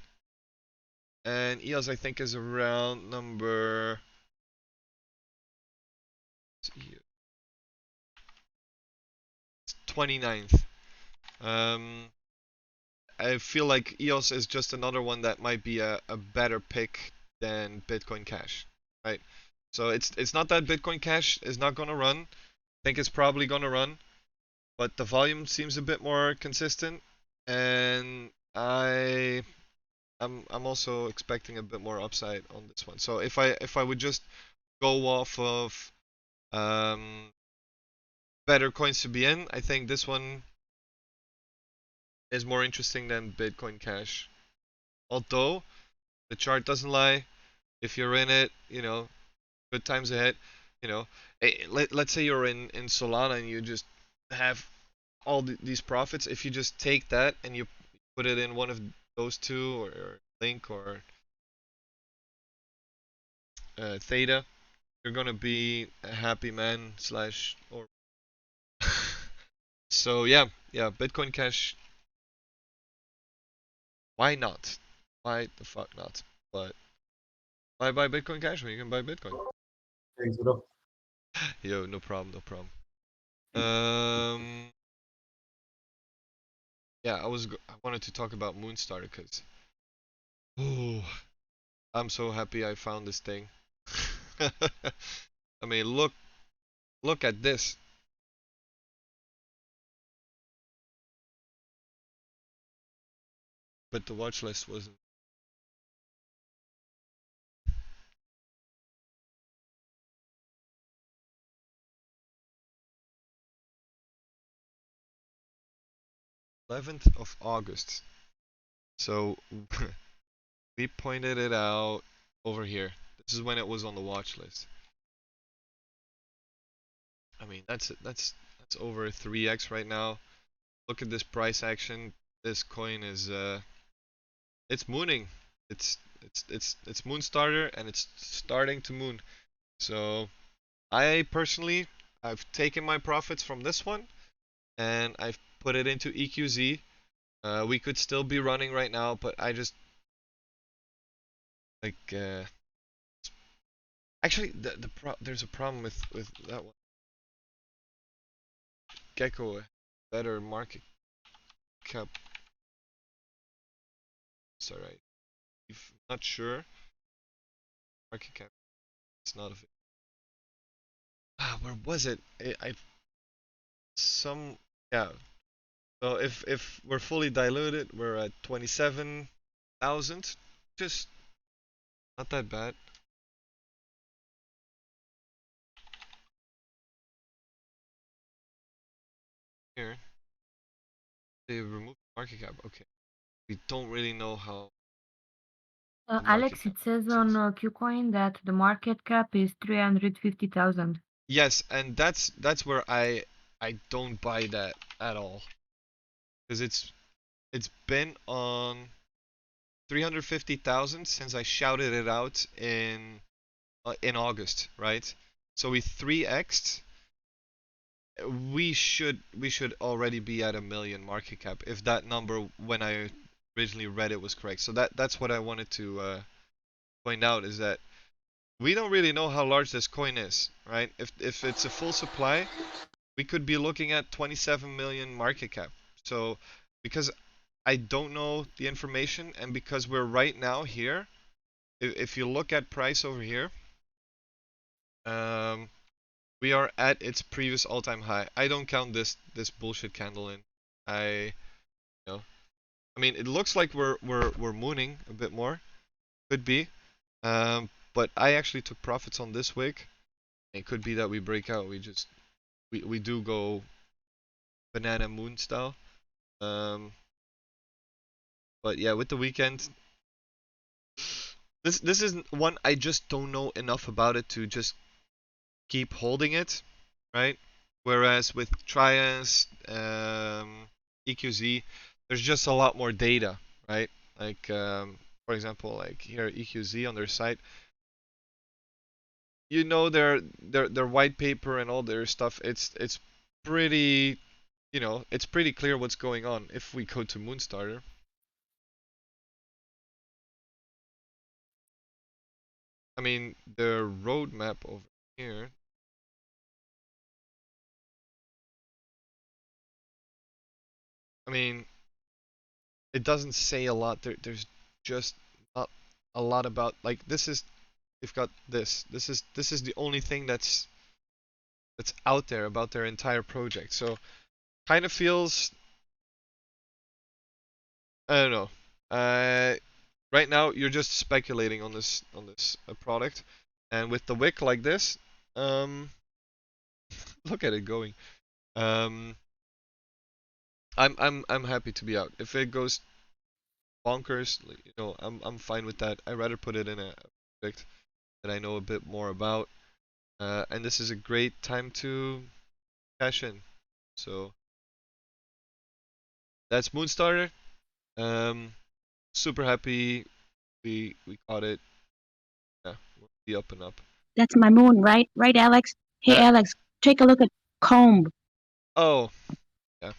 Speaker 1: and EOS I think is around number 29th. I feel like EOS is just another one that might be a better pick than Bitcoin Cash, right? So it's not that Bitcoin Cash is not gonna run. I think it's probably gonna run, but the volume seems a bit more consistent, and I'm also expecting a bit more upside on this one. So if I would just go off of better coins to be in, I think this one is more interesting than Bitcoin Cash. Although the chart doesn't lie, if you're in it, good times ahead. Let's say you're in Solana and you just have all these profits. If you just take that and you put it in one of those two, or Link or Theta, you're gonna be a happy man slash or. So yeah, Bitcoin Cash. Why not? Why the fuck not? But why buy Bitcoin Cash when you can buy Bitcoin?
Speaker 2: Thanks, bro.
Speaker 1: Yo, no problem, no problem. Um, yeah, I wanted to talk about Moonstar because, oh, I'm so happy I found this thing. I mean, look at this. But the watch list wasn't. August 11th. So we pointed it out over here. This is when it was on the watch list. I mean, that's over 3x right now. Look at this price action. This coin is it's mooning. It's moon starter and it's starting to moon. So I personally I've taken my profits from this one and I've put it into EQZ. We could still be running right now, but I just like actually there's a problem with that one. Gecko better market cap. it's alright. If not sure, market cap. It's not a. Where was it? Some yeah. So if we're fully diluted, we're at 27,000. Just not that bad. Here, they removed market cap. Okay, we don't really know how. the market
Speaker 3: Alex,
Speaker 1: cap
Speaker 3: it says
Speaker 1: is.
Speaker 3: on KuCoin that the market cap is 350,000.
Speaker 1: Yes, and that's where I don't buy that at all, because it's been on 350,000 since I shouted it out in August, right? So we 3x'd. We should already be at 1 million market cap if that number when I originally read it was correct. So that's what I wanted to point out, is that we don't really know how large this coin is, right? If it's a full supply, we could be looking at 27 million market cap. So because I don't know the information, and because we're right now here, if you look at price over here, we are at its previous all-time high. I don't count this bullshit candle in. I you know, I mean, it looks like we're mooning a bit more. Could be. But I actually took profits on this wick. It could be that we break out. We do go banana moon style. But yeah, with the weekend, this is one I just don't know enough about it to just keep holding it, right? Whereas with Trias, EQZ, there's just a lot more data, right? Like for example, like here EQZ on their site, you know, their white paper and all their stuff. It's pretty, it's pretty clear what's going on. If we go to Moonstarter, I mean, the roadmap over here. I mean, it doesn't say a lot. There's just not a lot about, like, this is, they've got this. This is the only thing that's out there about their entire project. So kind of feels, I don't know. Right now you're just speculating on this product, and with the wick like this, look at it going. Um, I'm happy to be out. If it goes bonkers, I'm fine with that. I'd rather put it in a project that I know a bit more about. And this is a great time to cash in. So that's Moonstarter. Super happy we caught it. Yeah, we'll be up and up.
Speaker 4: That's my moon, right? Right, Alex? Hey, Alex, take a look at Comb.
Speaker 1: Oh, yeah.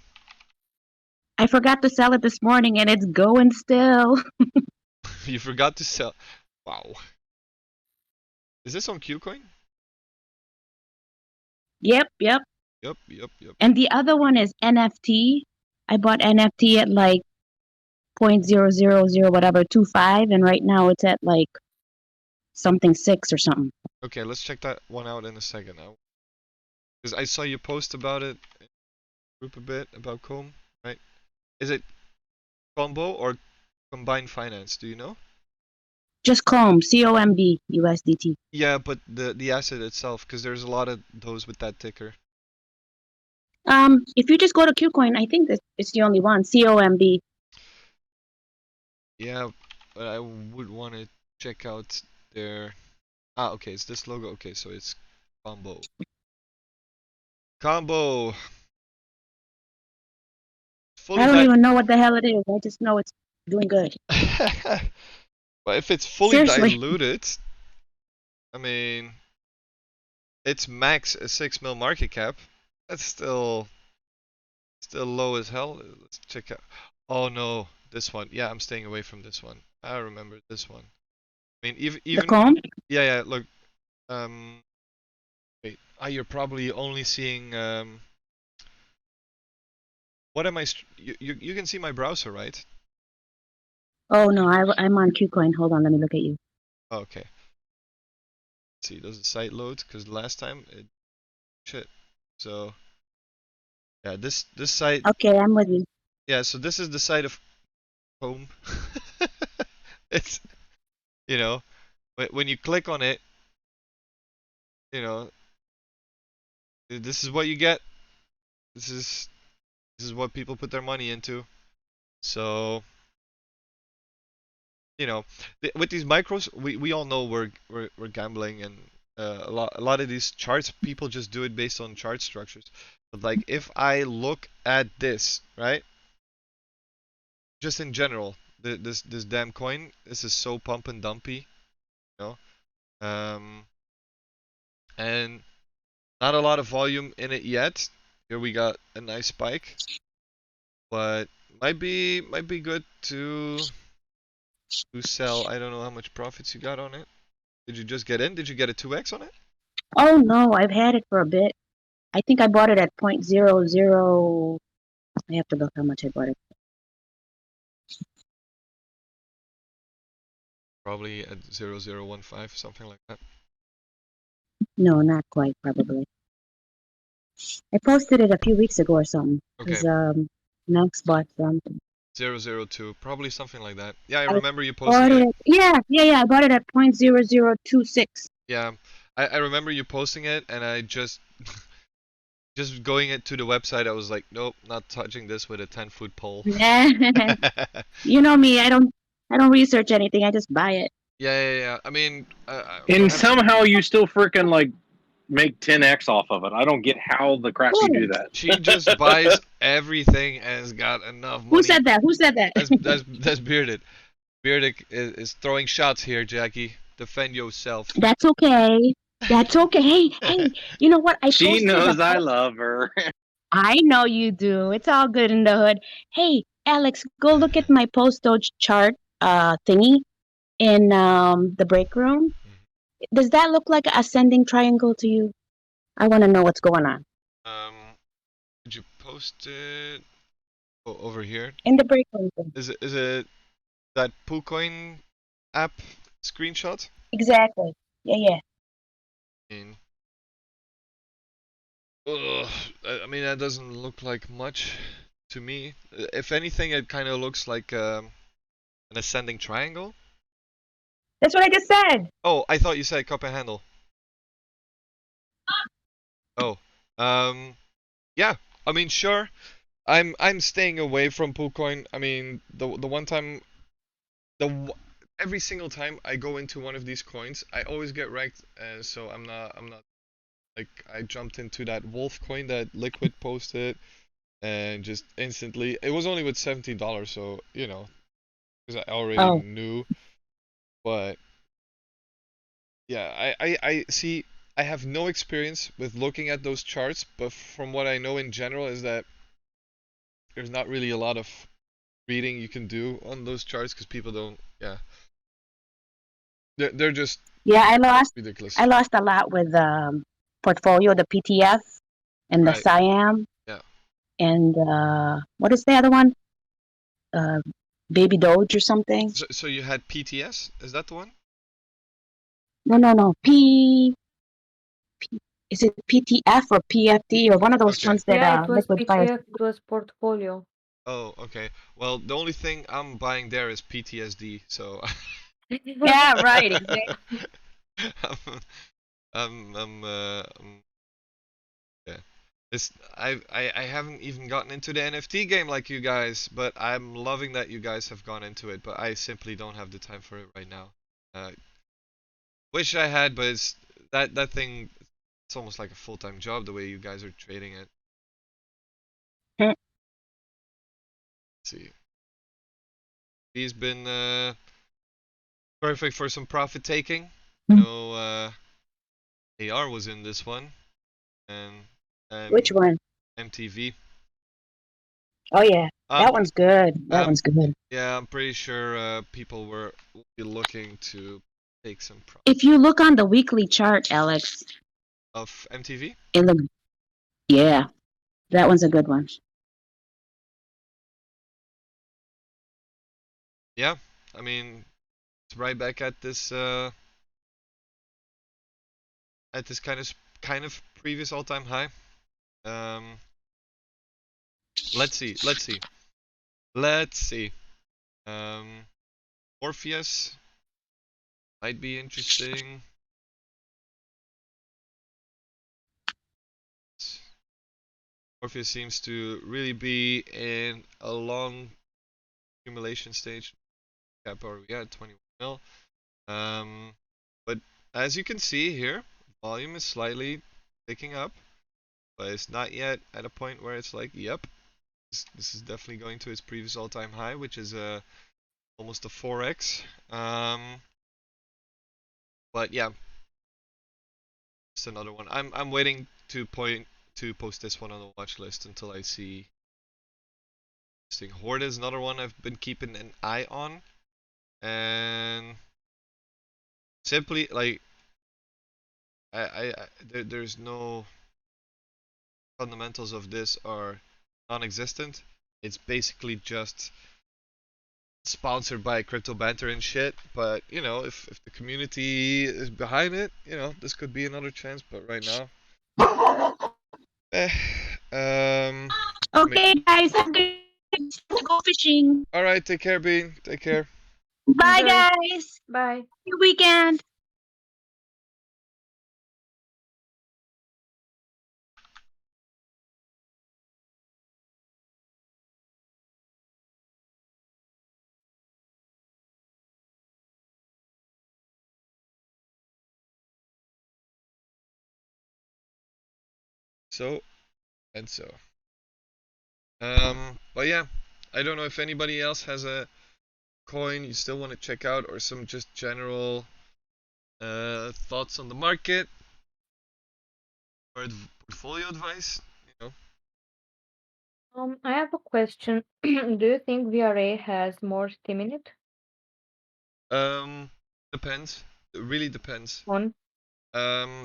Speaker 4: I forgot to sell it this morning and it's going still.
Speaker 1: You forgot to sell. Wow. Is this on KuCoin?
Speaker 4: Yep.
Speaker 1: Yep.
Speaker 4: And the other one is NFT. I bought NFT at like 0.000 whatever 25, and right now it's at like something 6 or something.
Speaker 1: Okay, let's check that one out in a second now. Because I saw you post about it in the group a bit about Comb, right? Is it combo or combined finance? Do you know?
Speaker 4: Just Comb, COMB USDT.
Speaker 1: Yeah, but the asset itself, because there's a lot of those with that ticker.
Speaker 4: If you just go to KuCoin, I think that it's the only one. COMB.
Speaker 1: Yeah, but I would want to check out their. Ah, okay, it's this logo. Okay, so it's combo. Combo.
Speaker 4: I don't even know what the hell it is. I just know it's doing good.
Speaker 1: But if it's fully
Speaker 4: Seriously.
Speaker 1: diluted, I mean, it's max a 6 mil market cap. That's still low as hell. Let's check out. Oh no, this one. Yeah, I'm staying away from this one. I remember this one. I mean, even
Speaker 4: The Comb?
Speaker 1: yeah. Look, wait. You're probably only seeing What am I? You can see my browser, right?
Speaker 4: Oh no, I'm on KuCoin. Hold on, let me look at you.
Speaker 1: Okay. Let's see, does the site load? Because last time it shit. So yeah, this site.
Speaker 4: Okay, I'm with you.
Speaker 1: Yeah, so this is the site of home. It's, you know, when you click on it, you know, this is what you get. This is what people put their money into. So, you know, with these micros, we all know we're gambling, and a lot of these charts, people just do it based on chart structures. But like, if I look at this, right, just in general, this damn coin, this is so pump and dumpy, you know, and not a lot of volume in it yet. Here we got a nice spike, but might be good to sell. I don't know how much profits you got on it. Did you just get in? Did you get a 2x on it?
Speaker 4: Oh no, I've had it for a bit. I think I bought it at 0.00. I have to look how much I bought it.
Speaker 1: Probably at 0015, something like that.
Speaker 4: No, not quite, probably. I posted it a few weeks ago or something.
Speaker 1: Okay.
Speaker 4: Because Max bought something.
Speaker 1: 002, probably something like that. Yeah, I
Speaker 4: I
Speaker 1: remember you posting
Speaker 4: bought
Speaker 1: it.
Speaker 4: it. Yeah. I bought it at 0.0026.
Speaker 1: Yeah, I remember you posting it, and I just going into the website, I was like, nope, not touching this with a 10-foot pole.
Speaker 4: You know me. I don't research anything. I just buy it.
Speaker 1: Yeah. I mean,
Speaker 5: And somehow you still freaking like make 10x off of it. I don't get how the crap you do that.
Speaker 1: she just buys everything and has got enough money.
Speaker 4: Who said that? Who said that?
Speaker 1: That's Bearded. Bearded is throwing shots here, Jackie. Defend yourself.
Speaker 4: That's okay. That's okay. Hey, you know what? I
Speaker 5: She
Speaker 4: posted
Speaker 5: knows
Speaker 4: a
Speaker 5: I love her.
Speaker 4: I know you do. It's all good in the hood. Hey, Alex, go look at my post-Doge chart thingy in the break room. Does that look like an ascending triangle to you? I want to know what's going on.
Speaker 1: Um, did you post it over here?
Speaker 4: In the break room thing.
Speaker 1: Is it that PooCoin app screenshot?
Speaker 4: Exactly. Yeah.
Speaker 1: Ugh, I mean, that doesn't look like much to me. If anything, it kind of looks like an ascending triangle.
Speaker 4: That's what I just said.
Speaker 1: Oh, I thought you said cup and handle. Oh, yeah. I mean, sure. I'm staying away from PooCoin. I mean, the one time, every single time I go into one of these coins, I always get wrecked. So I'm not like, I jumped into that wolf coin that Liquid posted, and just instantly, it was only with $70, so you know, because I already knew. But yeah, I see. I have no experience with looking at those charts, but from what I know in general is that there's not really a lot of reading you can do on those charts, because people don't. Yeah, they're just ridiculous.
Speaker 4: I lost a lot with portfolio, the PTF and the
Speaker 1: Right.
Speaker 4: Siam.
Speaker 1: Yeah.
Speaker 4: And what is the other one? Baby Doge or something?
Speaker 1: So you had PTS? Is that the one?
Speaker 4: No. Is it PTF or PFD or one of those
Speaker 1: Okay.
Speaker 4: ones that
Speaker 3: Yeah, it was
Speaker 4: Liquid Fire?
Speaker 3: PTF, it was portfolio.
Speaker 1: Oh, okay. Well, the only thing I'm buying there is PTSD. So.
Speaker 4: Yeah, right. Exactly.
Speaker 1: Yeah. I haven't even gotten into the NFT game like you guys, but I'm loving that you guys have gone into it. But I simply don't have the time for it right now. Wish I had, but it's that thing. It's almost like a full-time job the way you guys are trading it.
Speaker 4: Hmm.
Speaker 1: Let's see. He's been perfect for some profit taking. You know, AR was in this one, and
Speaker 4: Which one?
Speaker 1: MTV.
Speaker 4: Oh yeah, that one's good. That one's good.
Speaker 1: Yeah, I'm pretty sure people will be looking to take some profit
Speaker 4: If you look on the weekly chart, Alex,
Speaker 1: of MTV.
Speaker 4: yeah, that one's a good one.
Speaker 1: Yeah. I mean, it's right back at this kind of previous all-time high. Um, let's see, let's see, let's see. Um, Morpheus might be interesting. Morpheus seems to really be in a long accumulation stage. Cap are we at 21 mil. But as you can see here, volume is slightly picking up, but it's not yet at a point where it's like, yep, this is definitely going to its previous all-time high, which is almost a 4x. But yeah, it's another one. I'm waiting to post this one on the watch list until I see. Horde is another one I've been keeping an eye on, and simply like there's no fundamentals of this are non-existent. It's basically just sponsored by crypto banter and shit. But you know, if the community is behind it, you know, this could be another chance. But right now, eh, I mean,
Speaker 4: Okay, guys, I'm going to go fishing.
Speaker 1: all right, take care, Bean. Take care.
Speaker 4: Bye,
Speaker 3: Bye.
Speaker 4: guys.
Speaker 3: Bye.
Speaker 4: Good weekend.
Speaker 1: So and so. But yeah, I don't know if anybody else has a coin you still want to check out or some just general thoughts on the market or portfolio advice. You
Speaker 3: I have a question. Do you think VRA has more steam in it?
Speaker 1: Depends. It really depends.
Speaker 3: On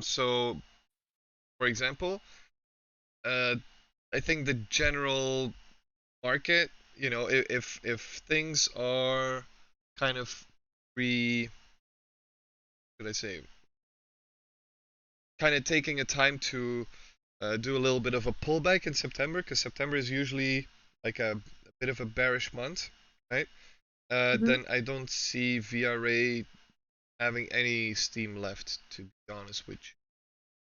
Speaker 1: So for example, uh, I think the general market, you know, if things are kind of re, should I say, kind of taking a time to do a little bit of a pullback in September, because September is usually like a bit of a bearish month, right? Then I don't see VRA having any steam left, to be honest with you.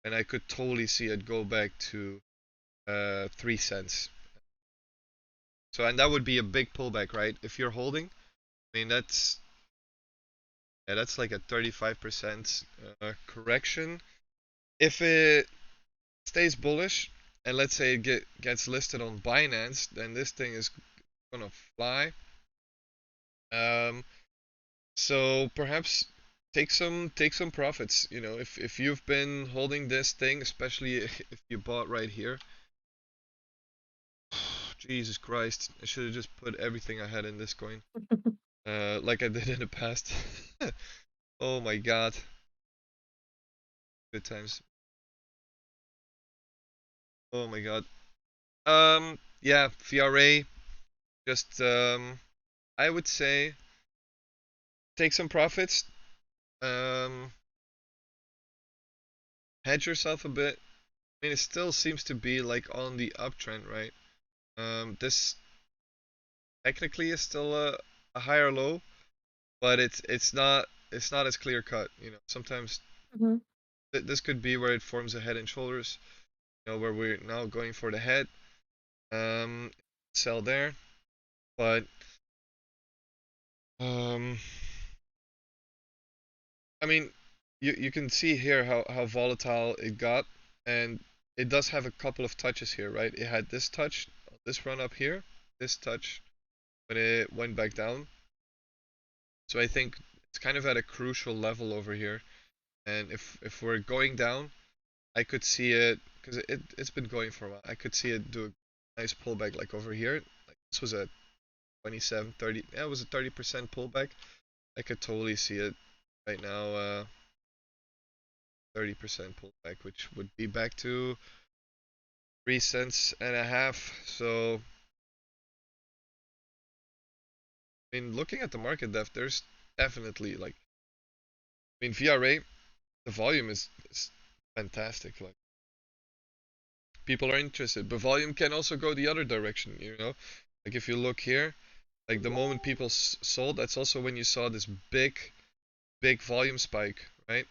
Speaker 1: And I could totally see it go back to 3 cents. So, and that would be a big pullback, right? If you're holding, I mean, that's like a 35% correction. If it stays bullish, and let's say it gets listed on Binance, then this thing is gonna fly. So perhaps take some profits. You know, if you've been holding this thing, especially if you bought right here. Jesus Christ, I should have just put everything I had in this coin, like I did in the past. Oh my god, good times. Oh my god. Yeah, VRA. Just I would say take some profits. Um, hedge yourself a bit. I mean, it still seems to be like on the uptrend, right? This technically is still a higher low, but it's not as clear cut. You know, sometimes
Speaker 3: Mhm.
Speaker 1: this could be where it forms a head and shoulders. You know, where we're now going for the head. Um, sell there, but um, I mean, you can see here how volatile it got, and it does have a couple of touches here, right? It had this touch, this run up here, this touch when it went back down. So I think it's kind of at a crucial level over here. And if we're going down, I could see it because it's been going for a while. I could see it do a nice pullback like over here. Like this was a 27, 30. Yeah, it was a 30% pullback. I could totally see it right now. 30% pullback, which would be back to 3 cents and a half. So I mean, looking at the market depth, there's definitely like, I mean, VRA, the volume is fantastic. Like, people are interested, but volume can also go the other direction. You know, like if you look here, like the moment people sold, that's also when you saw this big volume spike, right?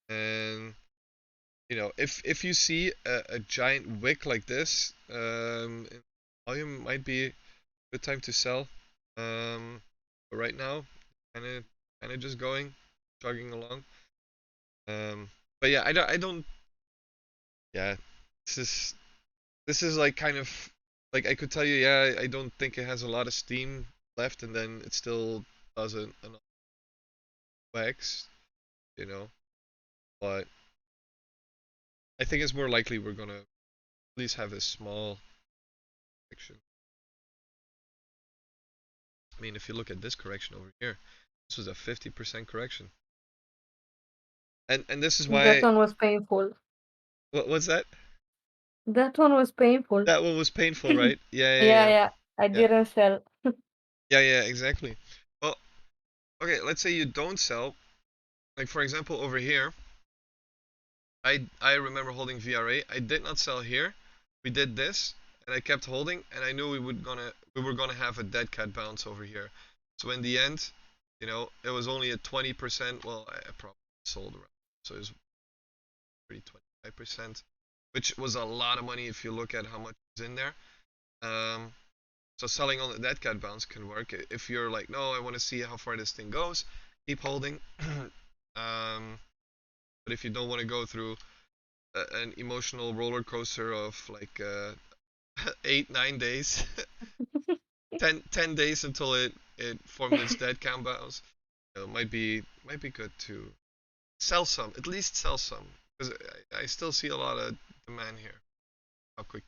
Speaker 1: And you know, if you see a giant wick like this, volume might be a good time to sell. But right now, kind of just jogging along. But yeah, I don't. Yeah, this is this is like kind of like I could tell you, yeah, I don't think it has a lot of steam left, and then it still does an X, you know. But I think it's more likely we're gonna at least have a small correction. I mean, if you look at this correction over here, this was a 50% correction, and this is
Speaker 3: That
Speaker 1: why.
Speaker 3: one was painful.
Speaker 1: What's that?
Speaker 3: That one was painful.
Speaker 1: That one was painful, right? Yeah, yeah,
Speaker 3: Yeah,
Speaker 1: yeah,
Speaker 3: yeah. I
Speaker 1: yeah,
Speaker 3: didn't sell.
Speaker 1: yeah, yeah, exactly. Well, okay, let's say you don't sell. Like for example, over here, I remember holding VRA. I did not sell here. We did this, and I kept holding, and I knew we were gonna have a dead cat bounce over here. So in the end, you know, it was only a 20%. Well, I probably sold around, so it was pretty 25%, which was a lot of money if you look at how much is in there. Um, so selling on the dead cat bounce can work if you're like, no, I want to see how far this thing goes. Keep holding. But if you don't want to go through an emotional roller coaster of like 8 9 days, 10 days until it formed its dead cat bounce, might be good to sell some, at least sell some, because I still see a lot of demand here. How quick